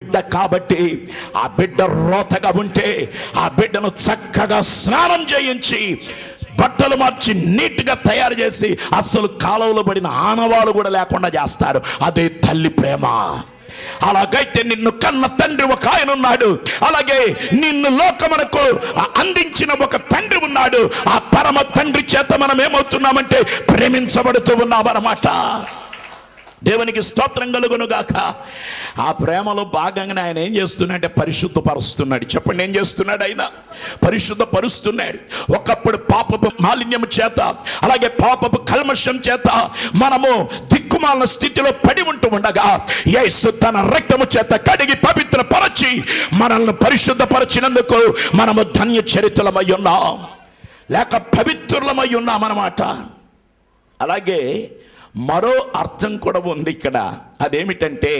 బిడ్డ కాబట్టి ఆ బిడ్డ రోతగా ఉంటే ఆ బిడ్డను చక్కగా స్నానం చేయించి బట్టలు మార్చి నీట్గా తయారు చేసి అసలు కాలువలో పడిన ఆనవాళ్ళు కూడా లేకుండా చేస్తారు. అదే తల్లి ప్రేమ. అలాగైతే నిన్ను కన్న తండ్రి ఒక ఆయన ఉన్నాడు, అలాగే నిన్ను లోకమునకు అందించిన ఒక తండ్రి ఉన్నాడు. ఆ పరమ తండ్రి చేత మనం ఏమవుతున్నామంటే ప్రేమించబడుతూ ఉన్నామన్నమాట. దేవునికి స్తోత్రం కలుగును గాక. ఆ ప్రేమలో భాగంగా ఆయన ఏం చేస్తున్నాడంటే పరిశుద్ధపరుస్తున్నాడు. చెప్పండి, ఏం చేస్తున్నాడు? ఆయన పరిశుద్ధపరుస్తున్నాడు. ఒకప్పుడు పాపపు మాలిన్యము చేత, అలాగే పాపపు కల్మషం చేత మనము దిక్కుమాలిన స్థితిలో పడి ఉంటూ ఉండగా యేసు తన రక్తము చేత కడిగి పవిత్రపరచి మనల్ని పరిశుద్ధపరిచినందుకు మనము ధన్య చరిత్రలమై ఉన్నాం, లేక పవిత్రులమై ఉన్నామన్నమాట. అలాగే మరో అర్థం కూడా ఉంది ఇక్కడ. అదేమిటంటే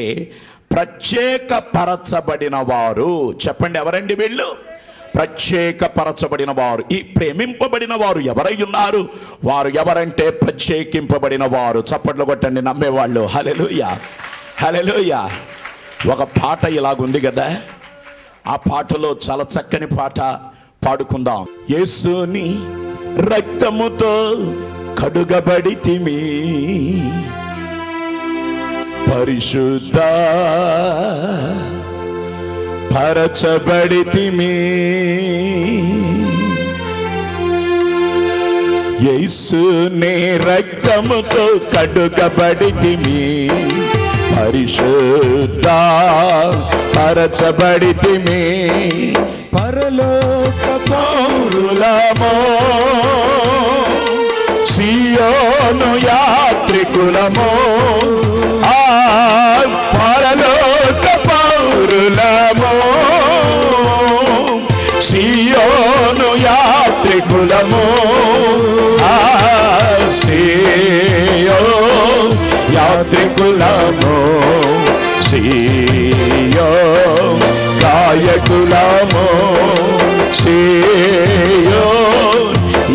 ప్రత్యేకపరచబడిన వారు. చెప్పండి, ఎవరండి వీళ్ళు? ప్రత్యేకపరచబడిన వారు. ఈ ప్రేమింపబడిన వారు ఎవరై ఉన్నారు? వారు ఎవరంటే ప్రత్యేకింపబడిన వారు. చప్పట్లు కొట్టండి నమ్మేవాళ్ళు. హల్లెలూయా, హల్లెలూయా. ఒక పాట ఇలాగుంది కదా, ఆ పాటలో చాలా చక్కని పాట పాడుకుందాం. యేసుని రక్తముతో కడుగబడితిమి, పరిశుద్ధ పరచబడితిమి. యేసుని రక్తముతో కడుగబడితిమి, పరిశుద్ధ పరచబడితిమి. పరలోక పౌరులమో, సియోను యాత్రికులమో, ఆ పరలోక పౌరులమో, సియోను యాత్రికులమో, ఆ సియో యాత్రికులమో, సియో గాయకులమో, సియో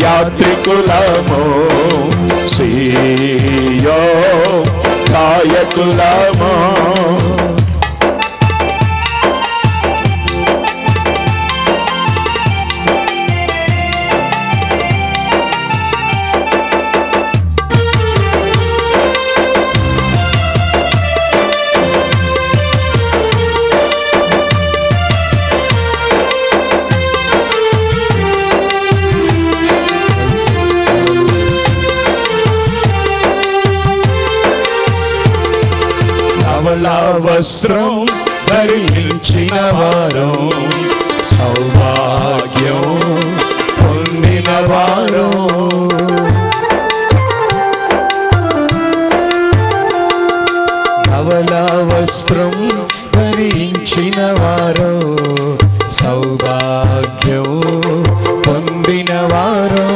యాత్రికులమో, సియో గాయకులమో. వస్త్రం ధరించిన వారు, సౌభాగ్యం పొందిన వారు. నవల వస్త్రం ధరించిన వారు, సౌభాగ్యం పొందిన వారు.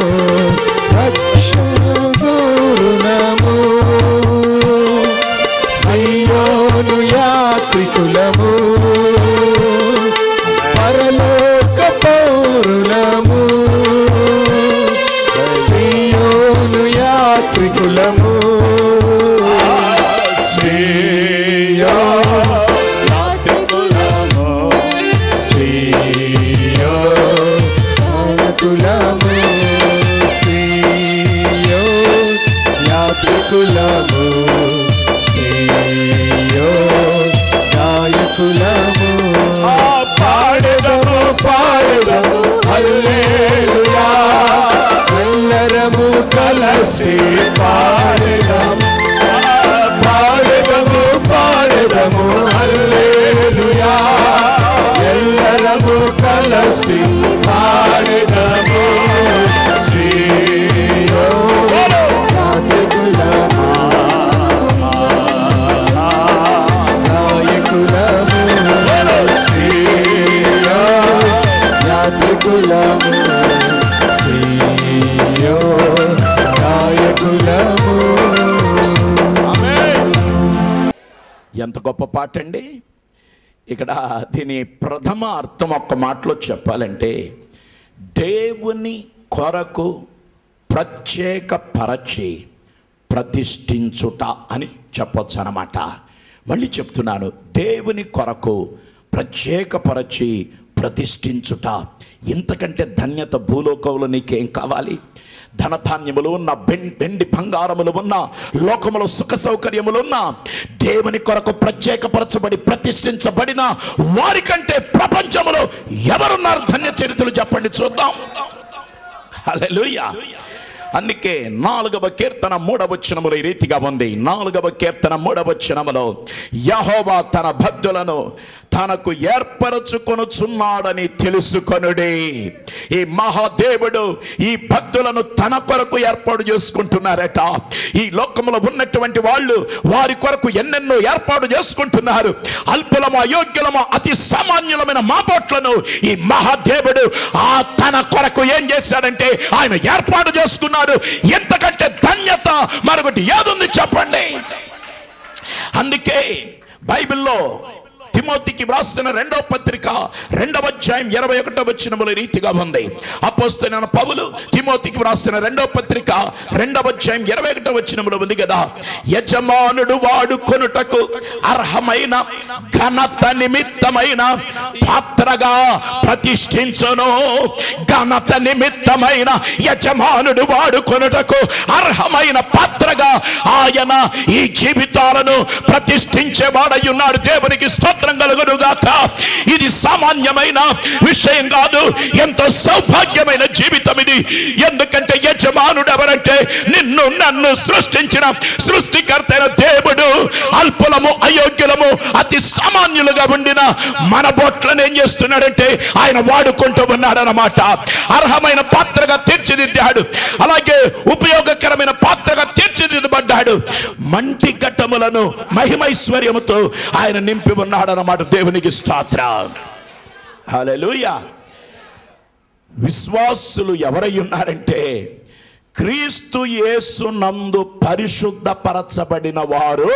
రక్షణము సియోను యాత్రికులము, పరలోక పౌరులము, సియోను యాత్రికులము, సియో యాత్రికులము, సియో యాత్రికులము, సియో యాత్రికులము, గాయకులము. పాడెదము పాడెదము హల్లెలూయా, ఎల్లరము కలసి పాడెదము, పాడెదము పాడెదము హల్లెలూయా, ఎల్లరము కలసి పాడెదము, సియో యాత్రికులము, యాత్రికులము, సియో గాయకులము. ఎంత గొప్ప పాట అండి. ఇక్కడ దీని ప్రథమ అర్థం ఒక్క మాటలో చెప్పాలంటే దేవుని కొరకు ప్రత్యేకపరచి ప్రతిష్ఠించుట అని చెప్పొచ్చు అన్నమాట. మళ్ళీ చెప్తున్నాను, దేవుని కొరకు ప్రత్యేకపరచి ప్రతిష్ఠించుట, ఇంతకంటే ధన్యత భూలోకంలో నీకేం కావాలి? ధనధాన్యములు ఉన్న, వెండి బంగారములు ఉన్న, లోకములో సుఖ సౌకర్యములు ఉన్న, దేవుని కొరకు ప్రత్యేకపరచబడి ప్రతిష్ఠించబడిన వారికంటే ప్రపంచములో ఎవరున్నారు? ధన్య చరిత్రలు చెప్పండి చూద్దాం. హల్లెలూయా. అందుకే 4వ కీర్తన 3వ వచనములో ఈ రీతిగా ఉంది. 4వ కీర్తన 3వ వచనములో, యెహోవా తన భక్తులను తనకు ఏర్పరచుకొనుచున్నాడని తెలుసుకొనుడి. ఈ మహాదేవుడు ఈ భక్తులను తన కొరకు ఏర్పాటు చేసుకుంటున్నారట. ఈ లోకంలో ఉన్నటువంటి వాళ్ళు వారి కొరకు ఎన్నెన్నో ఏర్పాటు చేసుకుంటున్నారు. అల్పులమా, అయోగ్యులమా, అతి సామాన్యులమైన మాపోట్లను ఈ మహాదేవుడు తన కొరకు ఏం చేశాడంటే ఆయన ఏర్పాటు చేసుకున్నాడు. ఎంతకంటే ధన్యత మరొకటి ఏదుంది చెప్పండి? అందుకే బైబిల్లో తిమోతికి వ్రాసిన 2వ పత్రిక 2వ అధ్యాయం 21వ వచనములో రీతిగా ఉంది. అపోస్తలుడైన పౌలు తిమోతికి వ్రాసిన 2వ పత్రిక 2వ అధ్యాయం 21వ వచనములో ఉంది కదా, యజమానుడు వాడుకొనుటకు అర్హమైన ఘనత నిమిత్తమైన పాత్రగా ప్రతిష్ఠించును. ఘనత నిమిత్తమైన యజమానుడు వాడుకొనుటకు అర్హమైన పాత్రగా ఆయన ఈ జీవితాలను ప్రతిష్ఠించేవాడై ఉన్నాడు. దేవునికి స్తోత్రం కలుగునుగాక. ఇది సామాన్యమైన విషయం కాదు, ఎంతో సౌభాగ్యమైన జీవితం ఇది. ఎందుకంటే యజమానుడు ఎవరంటే నిన్ను నన్ను సృష్టించిన సృష్టికర్త అయిన దేవుడు అల్పులము, అయోగ్యులము, అతి సామాన్యులుగా ఉండిన మన బొట్లను ఏం చేస్తున్నాడంటే ఆయన వాడుకుంటూ ఉన్నాడు అన్నమాట. అర్హమైన పాత్రగా తీర్చిదిద్దాడు, అలాగే ఉపయోగకరమైన పాత్రగా తీర్చిదిద్దబడ్డాడు. మంటి ఘట్టములను మహిమైశ్వర్యముతో ఆయన నింపి ఉన్నాడు అన్నమాట. దేవునికి స్తోత్రం. హల్లెలూయా. విశ్వాసులు ఎవరై ఉన్నారంటే క్రీస్తు యేసు నందు పరిశుద్ధపరచబడిన వారు,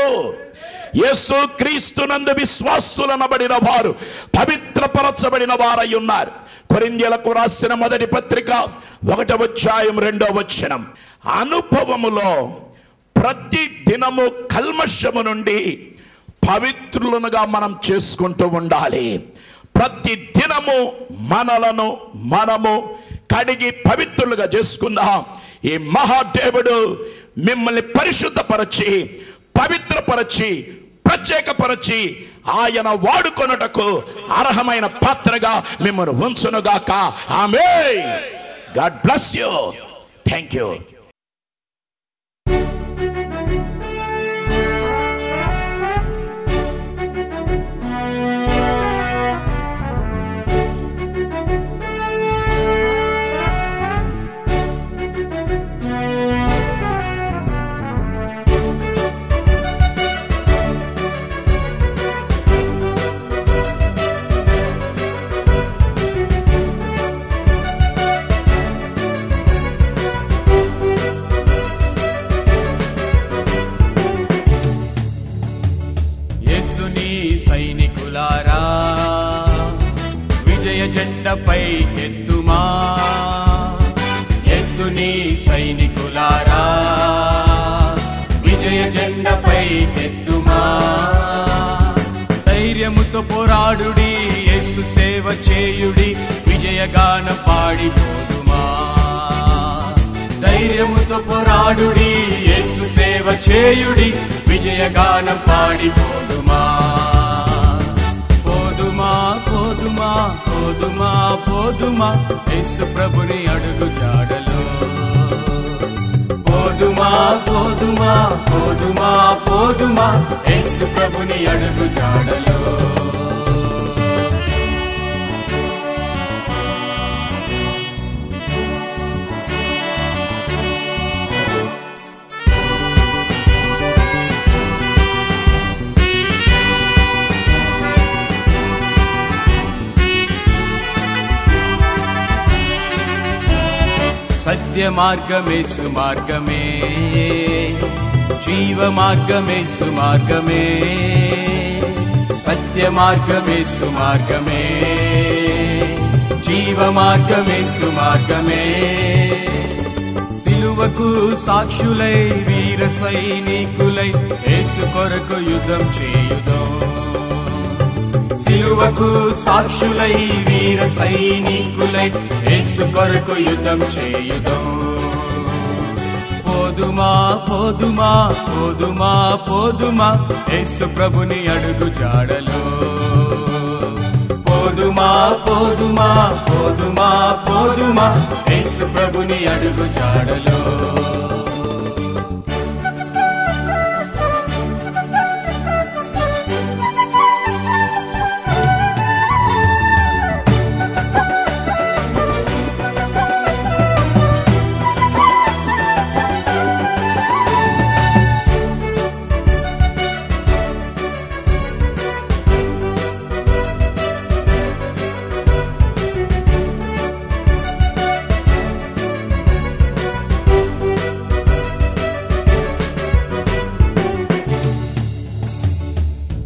యేసు క్రీస్తు నందు విశ్వాసులనబడిన వారు పవిత్రపరచబడిన వారై ఉన్నారు. కొరింథీయులకు రాసిన 1వ పత్రిక 1వ అధ్యాయం 2వ వచనం, అనుభవములో ప్రతి దినము కల్మషము నుండి పవిత్రులుగా మనం చేసుకుంటూ ఉండాలి. ప్రతి దినము మనము కడిగి పవిత్రులుగా చేసుకుందాం. ఈ మహాదేవుడు మిమ్మల్ని పరిశుద్ధపరచి, పవిత్రపరచి, ప్రత్యేకపరచి ఆయన వాడుకొనుటకు అర్హమైన పాత్రగా మిమ్మల్ని ఉంచునుగాక. Amen. God bless you. Thank you. సైనికులారా విజయ జెండపై ఎత్తుమా. యేసుని సైనికులారా విజయ జెండపై ఎత్తుమా. ధైర్యముతో పోరాడుడి, యేసు సేవ చేయుడి, విజయగానం పాడిపోదుమా. ధైర్యముతో పోరాడుడి, యేసు సేవ చేయుడి, విజయగానం పాడిపోదుమా. పోదుమా పోదుమా పోదుమా పోదుమా యేసు ప్రభుని అడుగు జాడలో. పోదుమా పోదుమా పోదుమా పోదుమా యేసు ప్రభుని అడుగు జాడలో. సత్య మార్గమే సుమార్గమే, జీవ మార్గమే సుమార్గమే. సత్య మార్గమే సుమార్గమే, జీవ మార్గమే సుమార్గమే. సిలువకు సాక్షులై వీర సైనికులై యేసు కొరకు యుద్ధం చేయుదాం. సిలువకు సాక్షులై వీర సైనికులై యేసు కొరకు యుద్ధం చేయుదాం. పోదుమా పోదుమా పోదుమా పోదుమా యేసు ప్రభుని అడుగు జాడలో. పోదుమా పోదుమా పోదుమా పోదుమా యేసు ప్రభుని అడుగు జాడలో.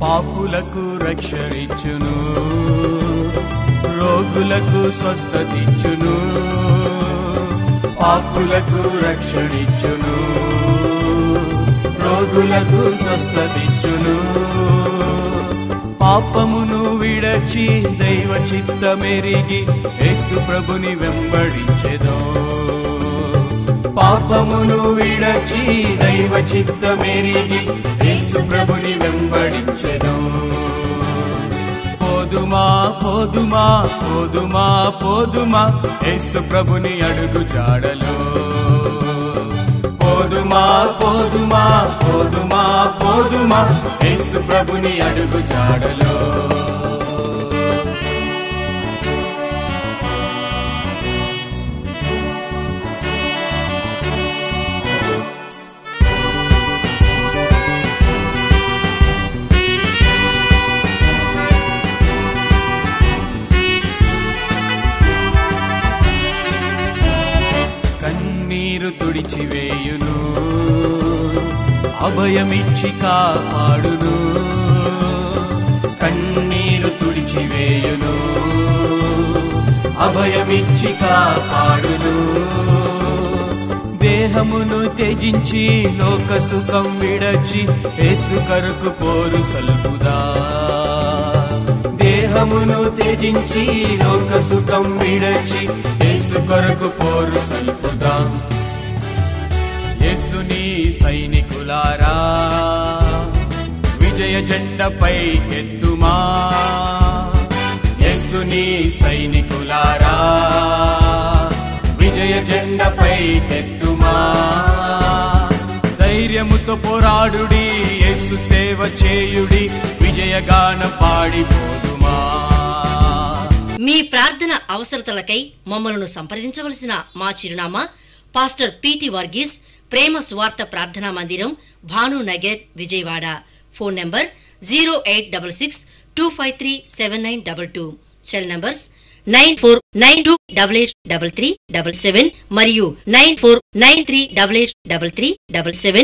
పాపులకు రక్షణిచ్చును, రోగులకు స్వస్థతిచ్చును. పాపులకు రక్షణిచ్చును, రోగులకు స్వస్థతిచ్చును. పాపమును విడచి దైవ చిత్తమెరిగి యేసు ప్రభుని వెంబడించెదో. పాపమును విడచి దైవ చిత్తమెరిగి యేసు ప్రభుని వెంబడించెదో. పోదుమా పోదుమా పోదుమా పోదుమా యేసు ప్రభుని అడుగు జాడలో. పోదుమా పోదుమా పోదుమా పోదుమా యేసు ప్రభుని అడుగు జాడలో. కన్నీరు తుడిచివేయును, అభయమిచ్చి కాపాడును. కన్నీరు తుడిచివేయును, అభయమిచ్చి కాపాడును. దేహమును త్యజించి లోక సుఖం విడచి యేసు కొరకు పోరు సల్పుదా. దేహమును త్యజించి లోక సుఖం విడచి యేసు కొరకు పోరు సల్పుదా. యేసుని సైనికులారా విజయ జెండపై కెత్తుమా. యేసుని సైనికులారా విజయ జెండపై కెత్తుమా. ధైర్యముతో పోరాడుడి, యేసు సేవ చేయుడి, విజయగాన పాడిపోదుమా. మీ ప్రార్థన అవసరతలకై మమ్మలను సంప్రదించవలసిన మా చిరునామా పాస్టర్ పిటి వర్గీస్, ప్రేమ సువార్త ప్రార్థనా మందిరం, Bhanunagar, Vijayawada. Phone number 0866253792. Cell numbers 9492883377 మరియు 9493883377.